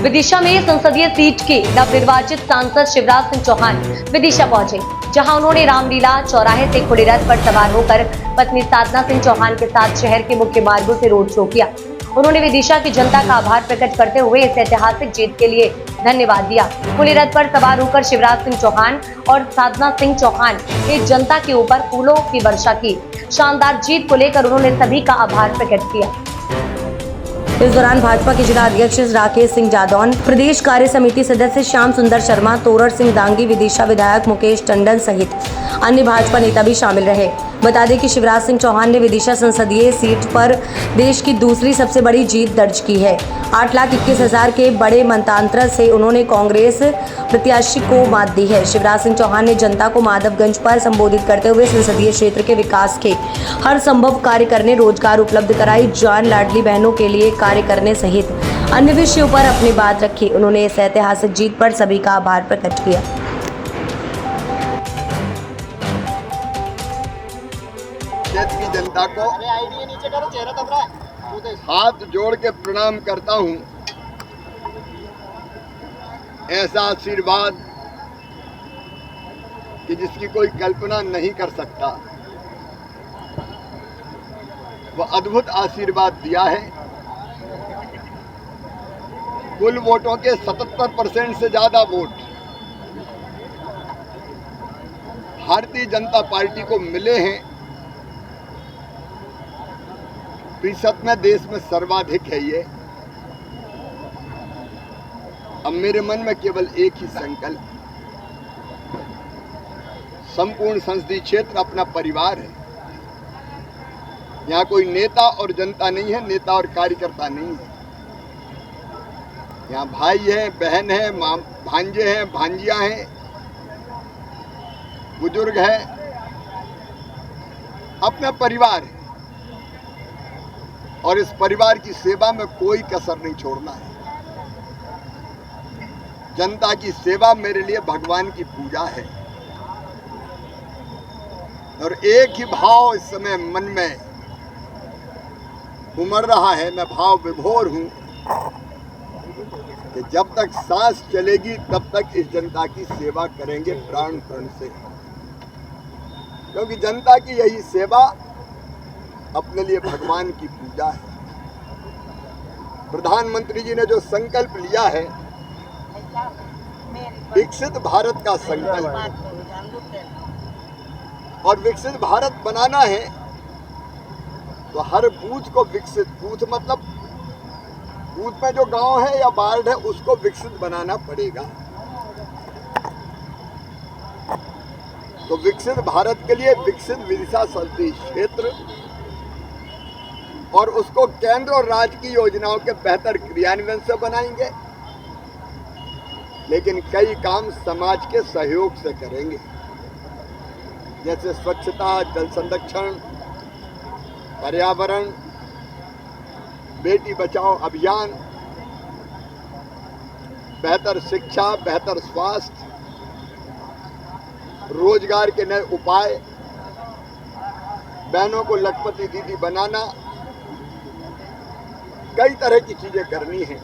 विदिशा में संसदीय सीट के नवनिर्वाचित सांसद शिवराज सिंह चौहान विदिशा पहुंचे, जहां उन्होंने रामलीला चौराहे से खुले रथ पर सवार होकर पत्नी साधना सिंह चौहान के साथ शहर के मुख्य मार्गों से रोड शो किया। उन्होंने विदिशा की जनता का आभार प्रकट करते हुए इस ऐतिहासिक जीत के लिए धन्यवाद दिया। खुले रथ पर सवार होकर शिवराज सिंह चौहान और साधना सिंह चौहान ने जनता के ऊपर फूलों की वर्षा की। शानदार जीत को लेकर उन्होंने सभी का आभार प्रकट किया। इस दौरान भाजपा के जिला अध्यक्ष राकेश सिंह जादौन, प्रदेश कार्य समिति सदस्य श्याम सुंदर शर्मा, तोरर सिंह दांगी, विदिशा विधायक मुकेश टंडन सहित अन्य भाजपा नेता भी शामिल रहे। बता दें कि शिवराज सिंह चौहान ने विदिशा संसदीय सीट पर देश की दूसरी सबसे बड़ी जीत दर्ज की है। 8,21,000 के बड़े मतांतर से उन्होंने कांग्रेस प्रत्याशी को मात दी है। शिवराज सिंह चौहान ने जनता को माधवगंज पर संबोधित करते हुए संसदीय क्षेत्र के विकास के हर संभव कार्य करने, रोजगार उपलब्ध कराई, जान लाडली बहनों के लिए कार्य करने सहित अन्य विषयों पर अपनी बात रखी। उन्होंने इस ऐतिहासिक जीत पर सभी का आभार प्रकट किया। की जनता को हाथ जोड़ के प्रणाम करता हूं। ऐसा आशीर्वाद कि जिसकी कोई कल्पना नहीं कर सकता, वह अद्भुत आशीर्वाद दिया है। कुल वोटों के 77% से ज्यादा वोट भारतीय जनता पार्टी को मिले हैं। प्रतिशत में देश में सर्वाधिक है ये। अब मेरे मन में केवल एक ही संकल्प, संपूर्ण संसदीय क्षेत्र अपना परिवार है। यहाँ कोई नेता और जनता नहीं है, नेता और कार्यकर्ता नहीं है। यहाँ भाई है, बहन है, भांजे हैं, भांजियां हैं, बुजुर्ग है, अपना परिवार है। और इस परिवार की सेवा में कोई कसर नहीं छोड़ना है। जनता की सेवा मेरे लिए भगवान की पूजा है। और एक ही भाव इस समय मन में उमड़ रहा है, मैं भाव विभोर हूं कि जब तक सांस चलेगी तब तक इस जनता की सेवा करेंगे प्राण प्रण से, क्योंकि जनता की यही सेवा अपने लिए भगवान की पूजा है। प्रधानमंत्री जी ने जो संकल्प लिया है, विकसित भारत का संकल्प, और विकसित भारत बनाना है तो हर बूथ को विकसित, बूथ मतलब बूथ में जो गांव है या वार्ड है उसको विकसित बनाना पड़ेगा। तो विकसित भारत के लिए विकसित विदिशा संसदीय क्षेत्र और उसको केंद्र और राज्य की योजनाओं के बेहतर क्रियान्वयन से बनाएंगे, लेकिन कई काम समाज के सहयोग से करेंगे, जैसे स्वच्छता, जल संरक्षण, पर्यावरण, बेटी बचाओ अभियान, बेहतर शिक्षा, बेहतर स्वास्थ्य, रोजगार के नए उपाय, बहनों को लखपति दीदी बनाना, कई तरह की चीजें करनी है।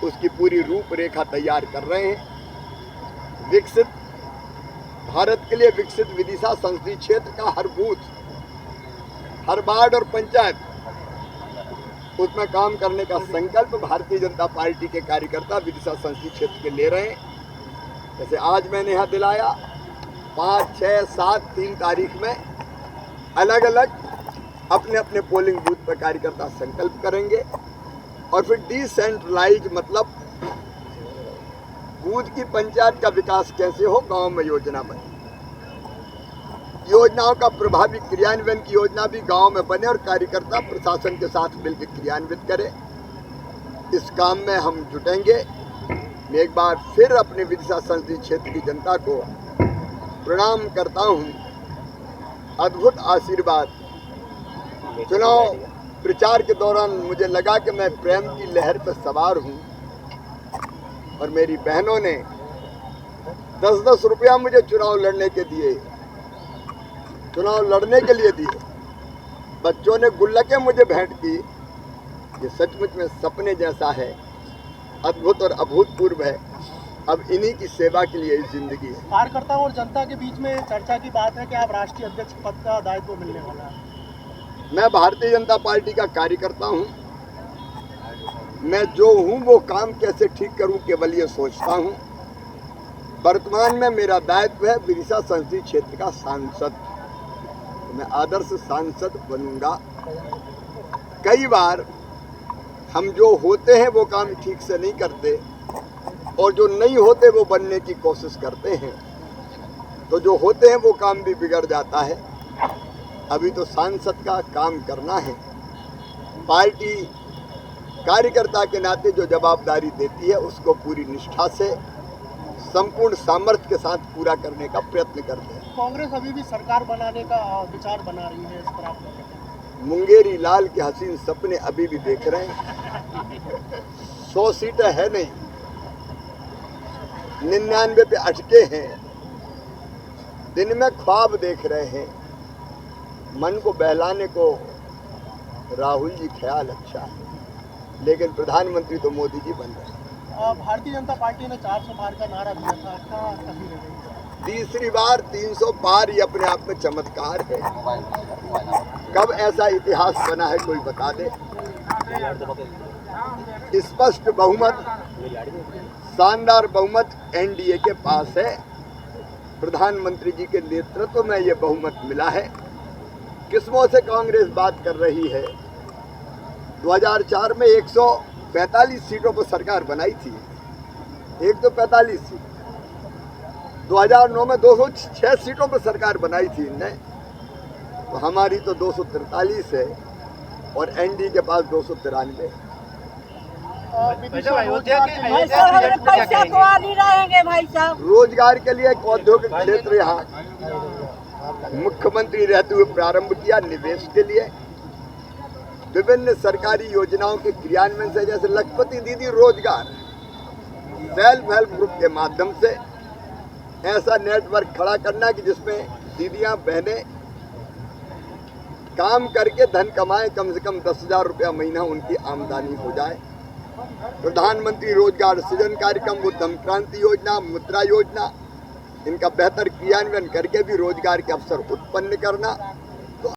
उसकी पूरी रूपरेखा तैयार कर रहे हैं। विकसित भारत के लिए विकसित विदिशा संसदीय क्षेत्र का हर बूथ, हर वार्ड और पंचायत, उसमें काम करने का संकल्प भारतीय जनता पार्टी के कार्यकर्ता विदिशा संसदीय क्षेत्र के ले रहे हैं। जैसे आज मैंने यहाँ दिलाया, 5, 6, 7, 3 तारीख में अलग अलग अपने अपने पोलिंग बूथ पर कार्यकर्ता संकल्प करेंगे। और फिर डिसेंट्रलाइज मतलब बूथ की पंचायत का विकास कैसे हो, गांव में योजना बने, योजनाओं का प्रभावी क्रियान्वयन की योजना भी गांव में बने और कार्यकर्ता प्रशासन के साथ मिलकर क्रियान्वित करे। इस काम में हम जुटेंगे। मैं एक बार फिर अपने विदिशा संसदीय क्षेत्र की जनता को प्रणाम करता हूं। अद्भुत आशीर्वाद। चुनाव प्रचार के दौरान मुझे लगा कि मैं प्रेम की लहर पर सवार हूं और मेरी बहनों ने 10-10 रुपया मुझे चुनाव लड़ने के दिए, चुनाव लड़ने के लिए दिए। बच्चों ने गुल्लकें मुझे भेंट की। ये सचमुच में सपने जैसा है अद्भुत और अभूतपूर्व है। अब इन्हीं की सेवा के लिए जिंदगी है। कार्यकर्ताओं और जनता के बीच में चर्चा की बात है कि आप राष्ट्रीय अध्यक्ष पद का दायित्व मिलने वाला है। मैं भारतीय जनता पार्टी का कार्यकर्ता हूं। मैं जो हूं वो काम कैसे ठीक करूं केवल ये सोचता हूं। वर्तमान में मेरा दायित्व है विदिशा संसदीय क्षेत्र का सांसद। मैं आदर्श सांसद बनूंगा। कई बार हम जो होते हैं वो काम ठीक से नहीं करते और जो नहीं होते वो बनने की कोशिश करते हैं, तो जो होते हैं वो काम भी बिगड़ जाता है। अभी तो सांसद का काम करना है। पार्टी कार्यकर्ता के नाते जो जवाबदारी देती है उसको पूरी निष्ठा से संपूर्ण सामर्थ्य के साथ पूरा करने का प्रयत्न करते हैं। कांग्रेस अभी भी सरकार बनाने का विचार बना रही है, इस पर आप क्या कहते हैं? मुंगेरी लाल के हसीन सपने अभी भी देख रहे हैं। 100 सीटें है नहीं, 99 पे अटके हैं। दिन में ख्वाब देख रहे हैं। मन को बहलाने को राहुल जी ख्याल अच्छा है, लेकिन प्रधानमंत्री तो मोदी जी बन रहे हैं। भारतीय जनता पार्टी ने 400 पार का नारा दिया था, क्या कमी रह गई? तीसरी बार 300 पार ये अपने आप में चमत्कार है। कब ऐसा इतिहास बना है कोई बता दे। स्पष्ट बहुमत, शानदार बहुमत एनडीए के पास है। प्रधानमंत्री जी के नेतृत्व में ये बहुमत मिला है। किस्मों से कांग्रेस बात कर रही है। 2004 में 145 सीटों पर सरकार बनाई थी, 145 सीट। 2009 में 206 सीटों पर सरकार बनाई थी इनने, तो हमारी तो 243 है और एनडी के पास 293। रोजगार के लिए एक औद्योगिक क्षेत्र यहाँ मुख्यमंत्री रहते हुए प्रारंभ किया। निवेश के लिए विभिन्न सरकारी योजनाओं के क्रियान्वयन से, जैसे लखपति दीदी रोजगार, सेल्फ हेल्प ग्रुप के माध्यम से ऐसा नेटवर्क खड़ा करना कि जिसमें दीदियां बहनें काम करके धन कमाएं, कम से कम 10,000 रुपया महीना उनकी आमदनी हो जाए। प्रधानमंत्री रोजगार सृजन कार्यक्रम, उद्यम क्रांति योजना, मुद्रा योजना, इनका बेहतर क्रियान्वयन करके भी रोजगार के अवसर उत्पन्न करना।